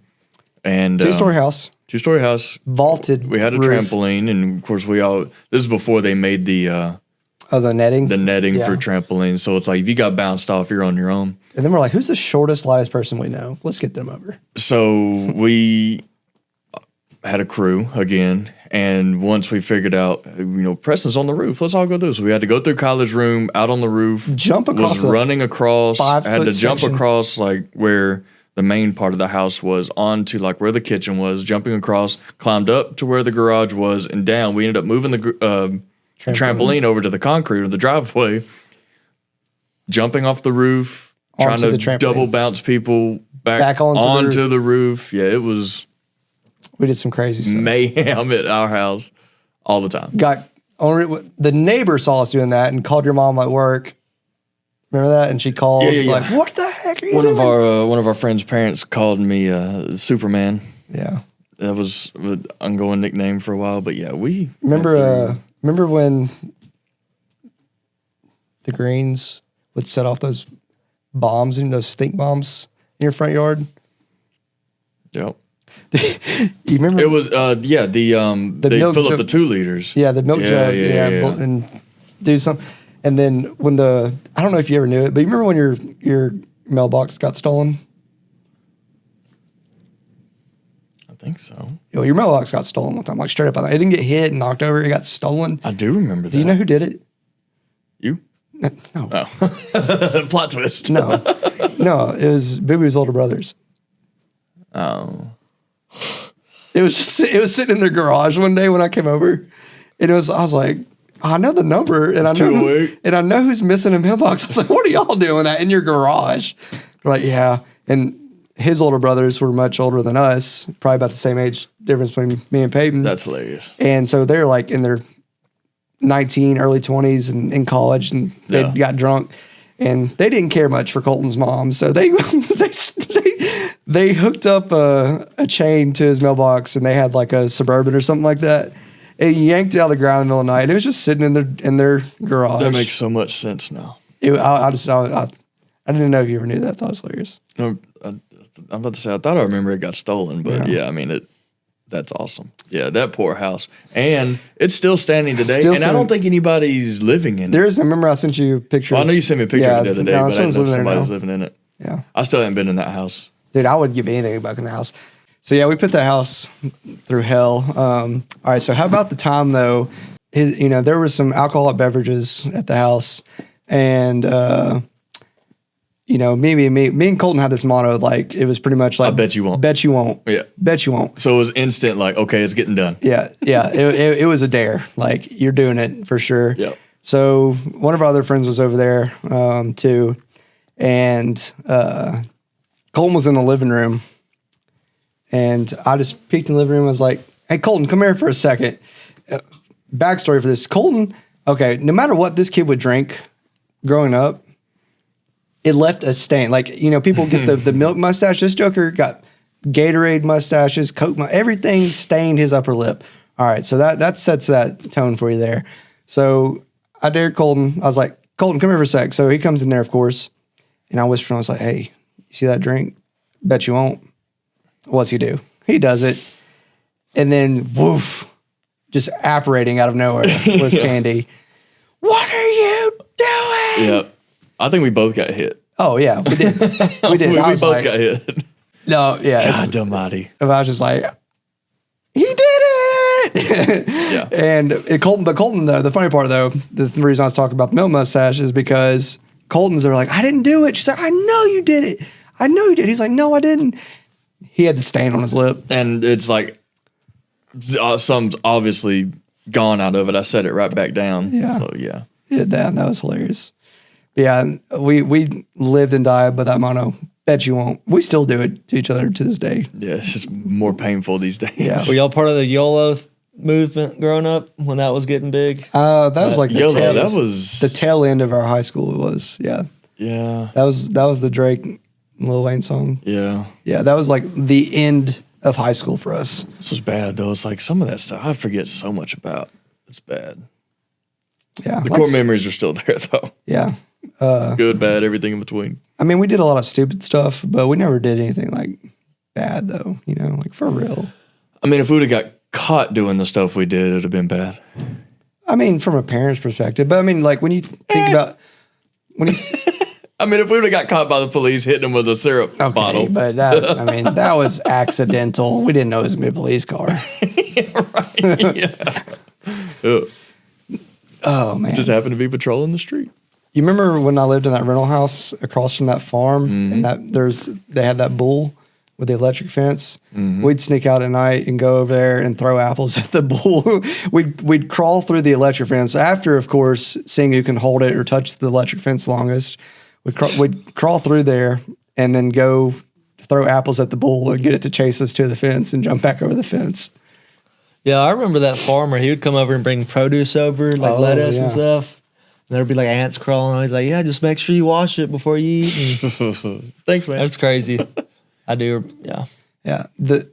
and 2-story house, 2-story house. vaulted. We had a roof. trampoline, and of course we all. This is before they made the Oh, the netting. netting Yeah. for trampolines. So it's like if you got bounced off, you're on your own. And then we're like, who's the shortest, lightest person we know? Let's get them over. So we had a crew again, and once we figured out, Preston's on the roof, let's all go through. So we had to go through Kyler's room, out on the roof, Jump across was a running across, I had to 5-foot jump section. across like where the main part of the house was onto like where the kitchen was, jumping across, climbed up to where the garage was, and down. We ended up moving the trampoline over to the concrete or the driveway, jumping off the roof, Onto trying the to trampoline. double bounce people back onto the roof. Yeah, it was We did some crazy stuff. mayhem at our house all the time. The neighbor saw us doing that and called your mom at work. Remember that? And she called Yeah. like, "What the heck are you One doing?" of our friends' parents called me Superman. Yeah. That was an ongoing nickname for a while. But yeah, we Remember when the Greens would set off those bombs, those stink bombs in your front yard? Yep. You remember? It was they milk fill up jug- the 2 liters. Yeah, the milk jug. Yeah, and do something. And then when I don't know if you ever knew it, but you remember when your mailbox got stolen? I think so. Yo, your mailbox got stolen one time, like straight up. It didn't get hit and knocked over. It got stolen. I do remember that. Do you know who did it? You? No. Oh. Plot twist. No. No, it was Boo Boo's older brothers. Oh. It was sitting in their garage one day when I came over. And I was like, I know the number and I know who's missing a mailbox. I was like, what are y'all doing that in your garage? They're like, yeah. And his older brothers were much older than us, probably about the same age difference between me and Peyton. That's hilarious. And so they're like in their 19, early 20s and in college, and they got drunk. And they didn't care much for Colton's mom. So they hooked up a chain to his mailbox, and they had like a Suburban or something like that. And yanked it out of the ground in the middle of the night. And it was just sitting in their garage. That makes so much sense now. I didn't know if you ever knew that. I thought it was hilarious. No, I'm about to say, I thought I remember it got stolen, but yeah, I mean, that's awesome. Yeah, that poor house. And it's still standing today, and I don't think anybody's living in it. There is, I remember I sent you a picture. Well, I know you sent me a picture of it the other day, but I didn't know if somebody's living in it. Yeah. I still haven't been in that house. Dude, I would give anything back in the house. So yeah, we put that house through hell. All right, so how about the time though? There was some alcoholic beverages at the house, and me and Colton had this motto, like it was pretty much like, I bet you won't. Bet you won't. Yeah. Bet you won't. So it was instant, like, okay, it's getting done. Yeah. It was a dare. Like you're doing it for sure. Yep. So one of our other friends was over there too, and Colton was in the living room. And I just peeked in the living room. I was like, hey, Colton, come here for a second. Backstory for this. Colton, okay, no matter what this kid would drink growing up, it left a stain. Like, people get the milk mustache. This joker got Gatorade mustaches, Coke, everything stained his upper lip. All right, so that sets that tone for you there. So I dared Colton. I was like, Colton, come here for a sec. So he comes in there, of course, and I whispered, I was like, hey, you see that drink? Bet you won't. What's he do? He does it. And then, woof, just apparating out of nowhere was Candy. What are you doing? Yep. I think we both got hit. Oh, yeah, we did. We did. we both got hit. No, yeah. God almighty. I was just like, he did it. Yeah. And Colton, the funny part, though, the reason I was talking about the milk mustache is because Colton's are like, I didn't do it. She's like, I know you did it. I know you did. He's like, no, I didn't. He had the stain on his lip. And it's like, something's obviously gone out of it. I set it right back down. Yeah. So, yeah. He did that, and that was hilarious. But yeah, we lived and died by that motto. Bet you won't. We still do it to each other to this day. Yeah, it's just more painful these days. Yeah. Were y'all part of the YOLO movement growing up when that was getting big? That was like YOLO, that was the tail end of our high school. It was, yeah. Yeah. That was the Drake and Lil Wayne song. Yeah. Yeah, that was like the end of high school for us. This was bad, though. It's like some of that stuff I forget so much about. It's bad. Yeah. The core memories are still there, though. Yeah. Good, bad, everything in between. I mean, we did a lot of stupid stuff, but we never did anything like bad, though, like for real. I mean, if we would have got caught doing the stuff we did, it would have been bad. I mean, from a parent's perspective, but I mean, like when you think about I mean, if we would have got caught by the police hitting them with a syrup bottle. But that was accidental. We didn't know it was going to be a police car. Right. Yeah. Oh, man. Just happened to be patrolling the street. You remember when I lived in that rental house across from that farm, and they had that bull with the electric fence? We'd sneak out at night and go over there and throw apples at the bull. We'd crawl through the electric fence after, of course, seeing who can hold it or touch the electric fence longest. We'd crawl through there and then go throw apples at the bull and get it to chase us to the fence and jump back over the fence. Yeah, I remember that farmer. He would come over and bring produce over, like lettuce and stuff. And there'd be like ants crawling on. He's like, yeah, just make sure you wash it before you eat. Thanks, man. That's crazy. I do, yeah. Yeah. The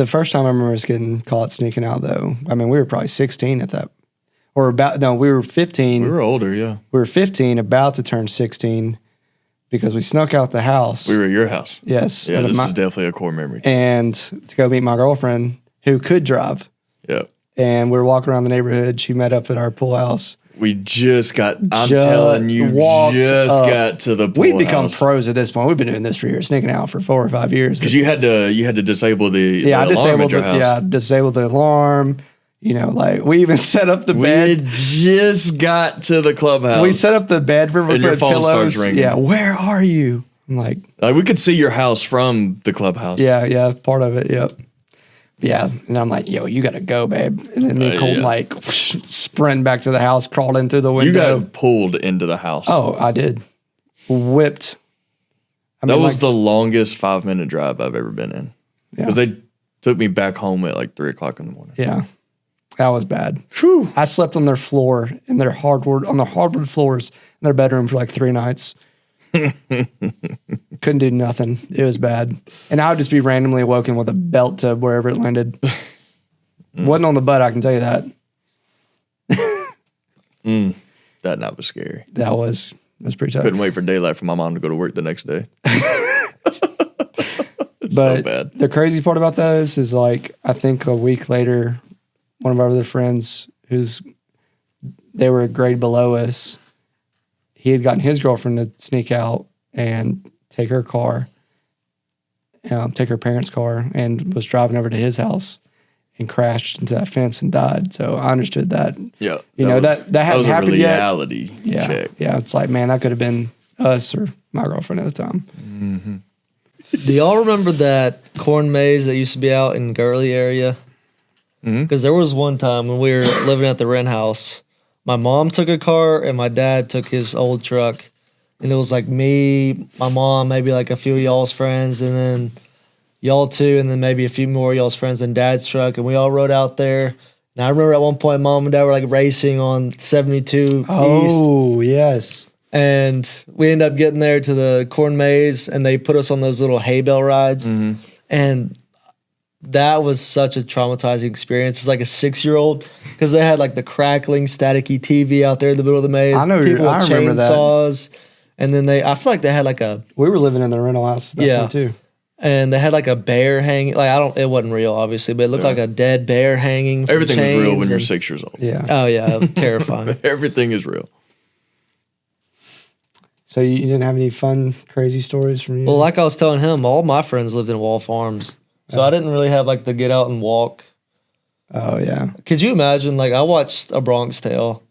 first time I remember us getting caught sneaking out, though, I mean, we were probably 16 at that. We were 15. We were older, yeah. We were 15, about to turn 16, because we snuck out the house. We were at your house. Yes. Yeah, this is definitely a core memory. And to go meet my girlfriend, who could drive. Yeah. And we were walking around the neighborhood. She met up at our pool house. We just got. I'm Just telling you, walked just up. got to the pool We've become house. pros at this point. We've been doing this for years, sneaking out for 4 or 5 years. Because you had to disable the I alarm at disabled your the, house. yeah, disabled the alarm. You know, like we even set up the We bed. just got to the clubhouse. We set up the bed for And your put phone pillows. starts ringing. Yeah, where are you? I'm like, we could see your house from the clubhouse. yeah, part of it. Yep. Yeah, and I'm like, yo, you gotta go, babe. And then me and Colton yeah. like sprint back to the house, crawled in through the You window. got pulled into the house. Oh, I did. Whipped. I that mean, was like, the longest 5-minute drive I've ever been in. Yeah. Because they took me back home at like 3:00 in the morning. yeah, that was bad. Whew. I slept on their floor in their hardwood floors in their bedroom for like 3 nights. Couldn't do nothing. It was bad. And I would just be randomly awoken with a belt to wherever it landed. Wasn't on the butt, I can tell you that. That night was scary. That was pretty tough. Couldn't wait for daylight for my mom to go to work the next day. But so bad. the crazy part about that is like I think a week later, one of our other friends they were a grade below us, he had gotten his girlfriend to sneak out and take her car, take her parents' car, and was driving over to his house and crashed into that fence and died. So I understood that. Yeah. You know, that hadn't was happened a yet. reality Yeah. check. Yeah. It's like, man, that could have been us or my girlfriend at the time. Do y'all remember that corn maze that used to be out in Gurley area? Because there was one time when we were living at the rent house, my mom took a car and my dad took his old truck. And it was like me, my mom, maybe like a few of y'all's friends, and then y'all two, and then maybe a few more of y'all's friends in dad's truck. And we all rode out there. And I remember at one point, mom and dad were like racing on 72 East. Oh, yes. And we ended up getting there to the corn maze, and they put us on those little hay bale rides. And that was such a traumatizing experience. It's like a 6-year-old, because they had like the crackling, staticky TV out there in the middle of the maze. I know, people I with remember that. chainsaws. And then I feel like they had like We were living in the rental house at that Yeah. point too. and they had like a bear hanging. Like it wasn't real, obviously, but it looked like a dead bear hanging. From Everything was real chains when you're and- 6 years old. Yeah. Oh yeah, terrifying. Everything is real. So you didn't have any fun, crazy stories from you? Well, like I was telling him, all my friends lived in Wall Farms, so I didn't really have like the get out and walk. oh yeah. Could you imagine? Like I watched A Bronx Tale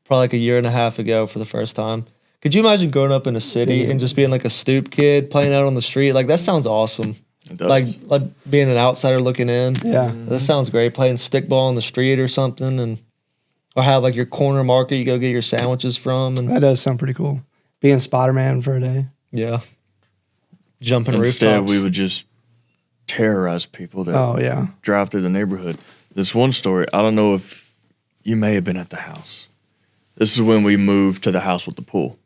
probably like a year and a half ago for the first time. Could you imagine growing up in a city and just being like a stoop kid playing out on the street? Like that sounds awesome. It does. Like being an outsider looking in. Yeah. That sounds great. Playing stickball on the street or something, and or have like your corner market you go get your sandwiches from, and That does sound pretty cool. Being Spider-Man for a day. yeah, jumping Instead, rooftops. we would just terrorize people that Oh yeah. drive through the neighborhood. This one story, I don't know if you may have been at the house. This is when we moved to the house with the pool.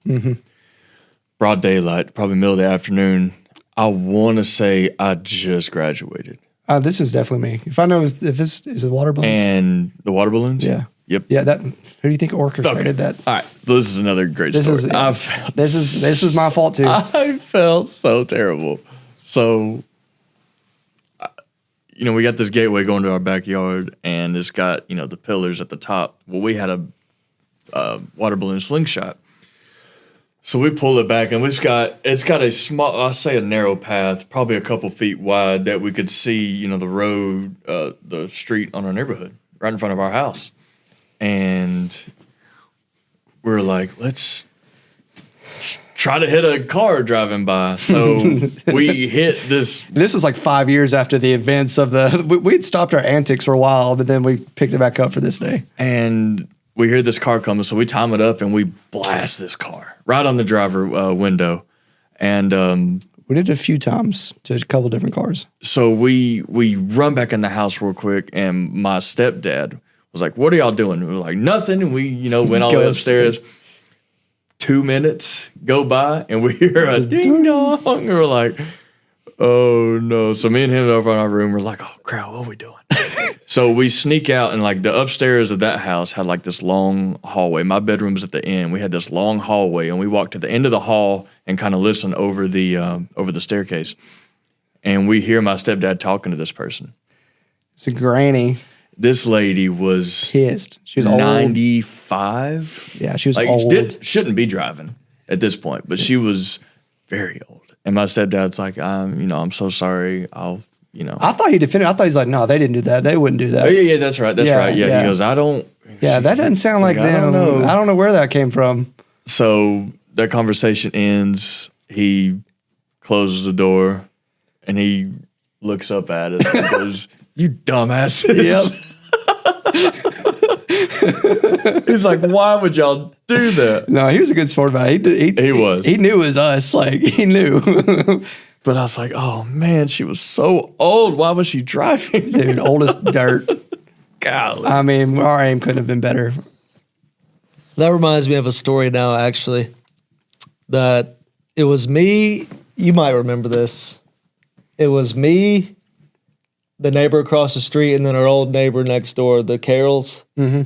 Broad daylight, probably middle of the afternoon. I want to say I just graduated. This is definitely me. If I know if this is it water balloons. And the water balloons? Yeah. Yep. Yeah, that who do you think orchestrated that? All right. So this is another great This story. is- I felt This is my fault too. I felt so terrible. So, we got this gateway going to our backyard, and it's got, the pillars at the top. Well, we had a water balloon slingshot. So we pull it back, and it's got a small, I'll say a narrow path, probably a couple feet wide, that we could see, the road, the street on our neighborhood, right in front of our house. And we were like, let's try to hit a car driving by. So we hit this. This was like 5 years after the events of we'd stopped our antics for a while, but then we picked it back up for this day. And we hear this car coming, so we time it up and we blast this car right on the driver window. And We did it a few times to a couple different cars. so we run back in the house real quick, and my stepdad was like, "What are y'all doing?" We were like, "Nothing." And we, went all the way Go upstairs. 2 minutes go by, and we hear a ding dong. And we're like, "Oh no!" So me and him over in our room, we're like, "Oh crap, what are we doing?" So we sneak out, and like the upstairs of that house had like this long hallway. My bedroom was at the end. We had this long hallway, and we walked to the end of the hall and kind of listened over the staircase. And we hear my stepdad talking to this person. It's a granny. This lady was Pissed. She was old. 95. Yeah, she was like old. shouldn't be driving at this point, but she was very old. And my stepdad's like, I'm so sorry. I thought he defended. I thought he's like, no, they didn't do that. They wouldn't do that. Oh, yeah, that's right. That's Yeah, right. Yeah, yeah. he goes, I don't. Yeah, that doesn't sound like I them. don't know. I don't know where that came from. So that conversation ends. He closes the door and he looks up at us and goes, "You dumbasses." Yep. He's like, "Why would y'all do that?" No, he was a good sport about it. He was. He knew it was us. Like, he knew. But I was like, "Oh man, she was so old. Why was she driving?" Dude, old as dirt. Golly. I mean, our aim couldn't have been better. That reminds me of a story now, actually. That it was me. You might remember this. It was me, the neighbor across the street, and then our old neighbor next door, the Carrolls. Mm-hmm.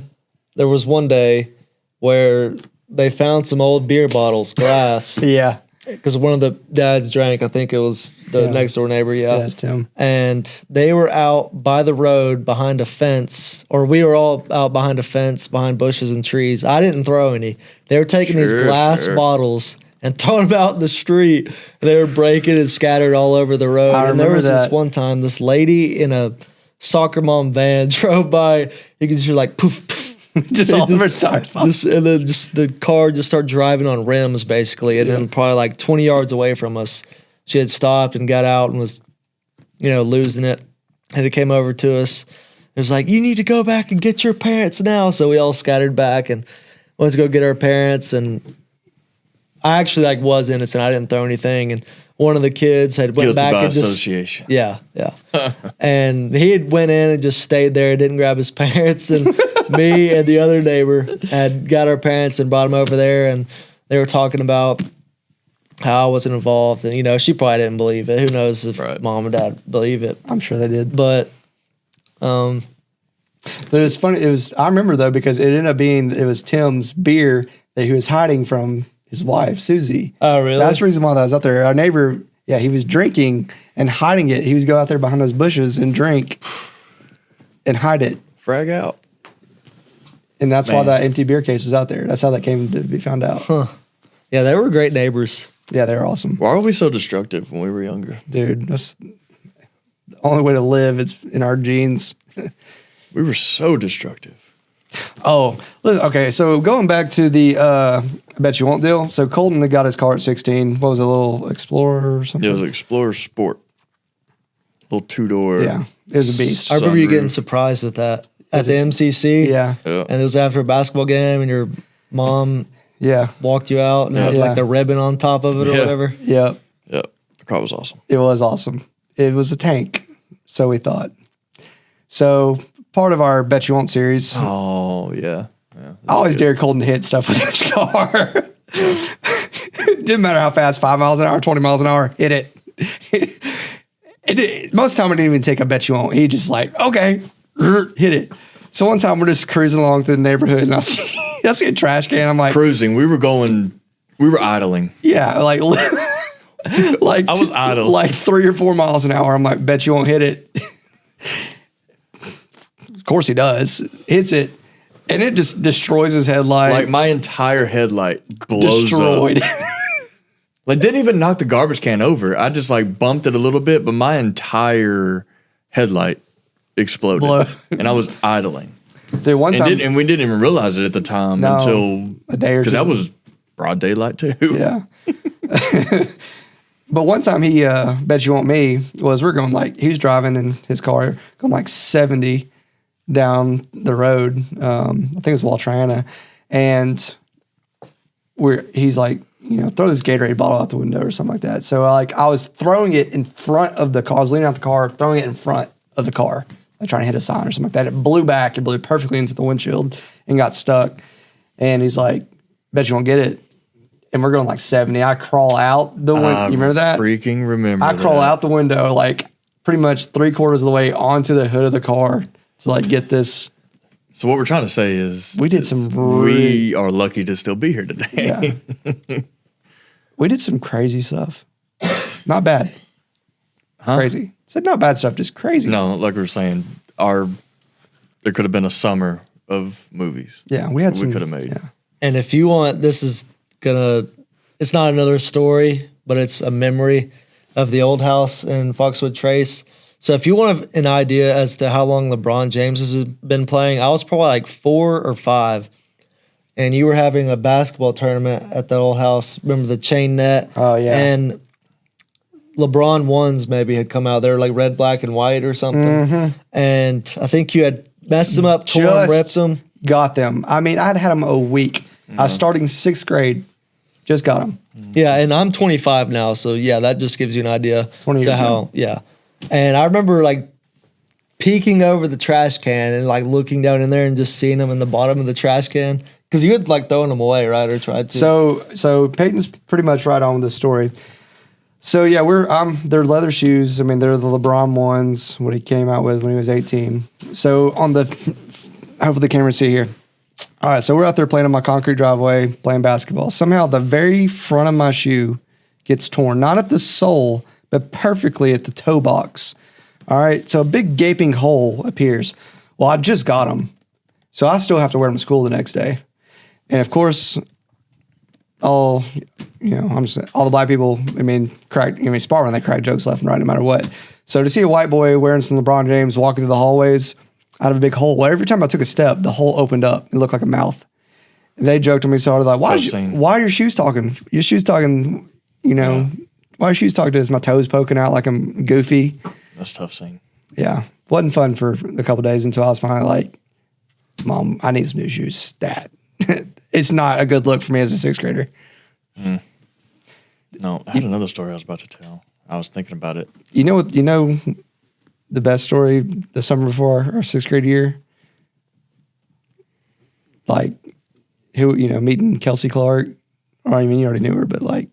There was one day where they found some old beer bottles, glass, Yeah. because one of the dads drank. I think it was the Tim. next door neighbor. Yeah, That's Tim. and they were out by the road behind a fence, or we were all out behind a fence, behind bushes and trees. I didn't throw any. They were taking these Sure, glass sure. bottles and throwing them out in the street. They were breaking and scattered all over the road. I And there remember was that. this one time, this lady in a soccer mom van drove by. You could hear like poof, poof. Just all over tires. And then just the car just started driving on rims basically, and then probably like 20 yards away from us, she had stopped and got out and was, losing it. And it came over to us. It was like, you need to go back and get your parents now. So we all scattered back and went to go get our parents. And I actually was innocent. I didn't throw anything. And one of the kids had went Guilty back by and just association. yeah. And he had went in and just stayed there, didn't grab his parents, and me and the other neighbor had got our parents and brought them over there, and they were talking about how I wasn't involved, and she probably didn't believe it. Who knows if Right. mom and dad believe it? I'm sure they did. But But it was funny. I remember though, because it ended up being, it was Tim's beer that he was hiding from his wife, Susie. oh really? That's the reason why I was out there. Our neighbor, he was drinking and hiding it. He would go out there behind those bushes and drink and hide it. Frag out. And that's why Man. that empty beer case was out there. That's how that came to be found out. Yeah, they were great neighbors. Yeah, they're awesome. Why were we so destructive when we were younger? Dude, that's the only way to live. It's in our genes. We were so destructive. Oh, okay. So going back to the I bet you won't deal. So Colton got his car at 16. What was it, a little Explorer or something? It was Explorer Sport. Little two-door. Yeah, it was a beast. I remember you Sunroof. getting surprised at that at the MCC. Yeah, Yeah. And it was after a basketball game, and your mom yeah, walked you out and had Yeah. like the ribbon on top of it or Yeah. whatever. yeah. Yep. The car was awesome. It was awesome. It was a tank, so we thought. So part of our Bet You Won't series, Oh, yeah. Yeah. I always dare Colton to hit stuff with his car. Didn't matter how fast, 5 miles an hour, 20 miles an hour, hit it. Most of the time, I didn't even take a Bet You Won't. He just okay, hit it. So one time, we're just cruising along through the neighborhood, and I see a trash can. I'm like, Cruising. We were idling. yeah, like I was idle. like 3 or 4 miles an hour. I'm like, bet you won't hit it. Of course he does. Hits it, and it just destroys his headlight. Like my entire headlight blows destroyed. up. Like didn't even knock the garbage can over. I just bumped it a little bit, but my entire headlight exploded. Blow. And I was idling. Dude, one time, And we didn't even realize it at the time No, until a day or because two. that was broad daylight too. yeah. But one time he bet you won't me was we're going he was driving in his car going 70 down the road. I think it was Waltriana, and he's throw this Gatorade bottle out the window or something like that. So I was throwing it in front of the car. I was leaning out the car, throwing it in front of the car, trying to hit a sign or something like that. It blew back. It blew perfectly into the windshield and got stuck. And he's like, bet you won't get it. And we're going 70. I crawl out the window. You remember that? Freaking remember. I crawl that. out the window pretty much 3/4 of the way onto the hood of the car to get this. So what we're trying to say is We did some we are lucky to still be here today. Yeah. We did some crazy stuff. Not bad. Crazy. Said not bad stuff, just crazy. No, like we were saying, our there could have been a summer of movies. Yeah, we had we some. could have made. Yeah. And if you want, it's not another story, but it's a memory of the old house in Foxwood Trace. So if you want an idea as to how long LeBron James has been playing, I was probably like 4 or 5, and you were having a basketball tournament at that old house. Remember the chain net? Oh, yeah. And LeBron ones maybe had come out. They were like red, black, and white or something. Mm-hmm. And I think you had messed them up, tore them, ripped them. Got them. I mean, I'd had them a week. I was starting 6th grade. Just got them. Yeah, and I'm 25 now, so yeah, that just gives you an idea 20 to years how. young. Yeah, and I remember like peeking over the trash can and like looking down in there and just seeing them in the bottom of the trash can because you had like thrown them away, right, or tried to. So Peyton's pretty much right on with this story. So yeah, they're leather shoes. I mean, they're the LeBron ones, what he came out with when he was 18. So hopefully the camera see here. All right, so we're out there playing on my concrete driveway, playing basketball. Somehow the very front of my shoe gets torn, not at the sole, but perfectly at the toe box. All right, so a big gaping hole appears. Well, I just got them, so I still have to wear them to school the next day. And of course, all the black people, spar when they crack jokes left and right, no matter what. So to see a white boy wearing some LeBron James walking through the hallways out of a big hole, well, every time I took a step, the hole opened up. It looked like a mouth. And they joked to me so hard, like, why are your shoes talking? Your shoes talking, why are your shoes talking to us? My toes poking out like I'm goofy. That's a tough scene. Yeah. Wasn't fun for a couple of days until I was finally like, Mom, I need some new shoes. Stat. It's not a good look for me as a 6th grader. No, I had another story I was about to tell. I was thinking about it. You know the best story the summer before our 6th grade year? Like, meeting Kelsey Clark. Or, I mean, you already knew her, but like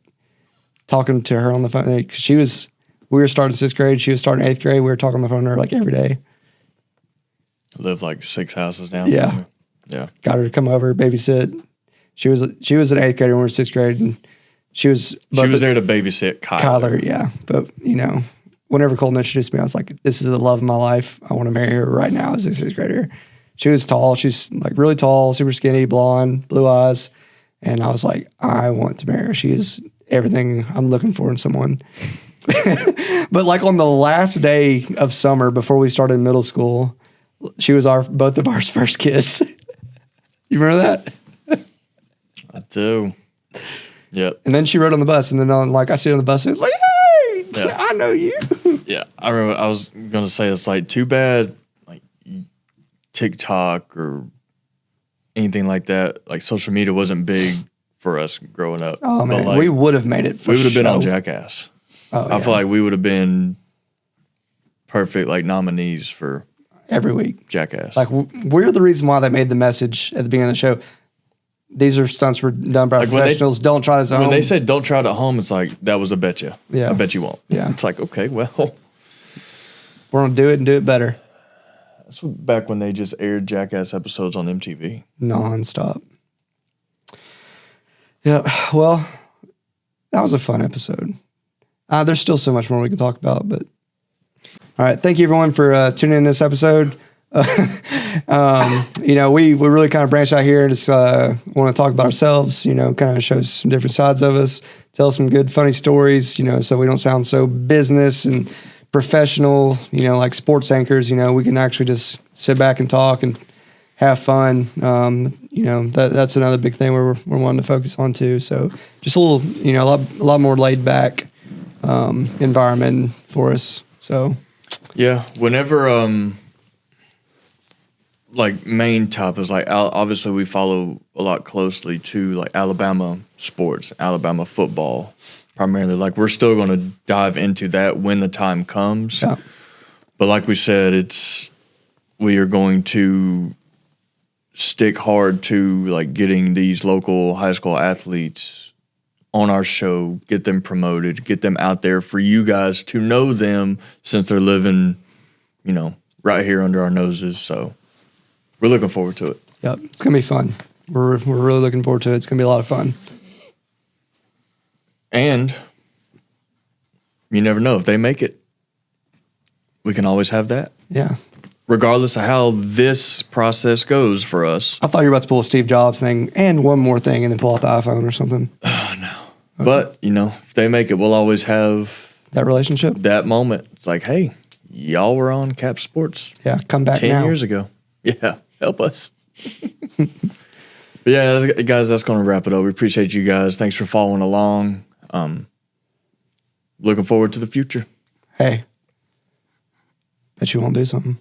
talking to her on the phone. Because we were starting 6th grade. She was starting 8th grade. We were talking on the phone to her like every day. Lived like 6 houses down. Yeah. From me. Yeah. Got her to come over, babysit. She was an 8th grader when we were 6th grade. And she was there to babysit Kyler. Yeah. But, whenever Colton introduced me, I was like, this is the love of my life. I want to marry her right now as a 6th grader. She was tall. She's like really tall, super skinny, blonde, blue eyes. And I was like, I want to marry her. She is everything I'm looking for in someone. But like on the last day of summer before we started middle school, she was both of our first kiss. You remember that? I do. Yep. And then she rode on the bus, and then I sit on the bus, and it's like, hey, Yeah. I know you. Yeah. I remember I was going to say, it's like too bad, like TikTok or anything like that, like social media wasn't big for us growing up. Oh, man. But, We would have made it for we would have been on show. Jackass. Oh, I feel like we would have been perfect like nominees for every week. Jackass. Like, we're the reason why they made the message at the beginning of the show. These are stunts were done by professionals. Don't try this at home. when they said don't try it at home, it's like, that was a betcha. Yeah. I bet you won't. Yeah. It's like, okay, well. We're going to do it and do it better. That's back when they just aired Jackass episodes on MTV. Nonstop. Yeah, well, that was a fun episode. There's still so much more we can talk about, but all right. Thank you everyone for tuning in this episode. We really kind of branched out here and just want to talk about ourselves, kind of show some different sides of us, tell some good, funny stories, so we don't sound so business and professional, like sports anchors. We can actually just sit back and talk and have fun. That's another big thing we're wanting to focus on too. So just a little, a lot more laid back environment for us. So Yeah. Whenever, like main topics, like obviously we follow a lot closely to like Alabama sports, Alabama football primarily. Like we're still going to dive into that when the time comes. yeah, But like we said, we are going to stick hard to like getting these local high school athletes on our show, get them promoted, get them out there for you guys to know them since they're living, right here under our noses. So we're looking forward to it. yep, it's gonna be fun. We're really looking forward to it. It's gonna be a lot of fun. And you never know if they make it. We can always have that. Yeah, regardless of how this process goes for us. I thought you were about to pull a Steve Jobs thing and one more thing and then pull out the iPhone or something. But, if they make it, we'll always have That relationship? that moment. It's like, hey, y'all were on Cap Sports Yeah, come back 10 now. years ago. Yeah, help us. But yeah, guys, that's going to wrap it up. We appreciate you guys. Thanks for following along. Looking forward to the future. Hey, bet you won't do something.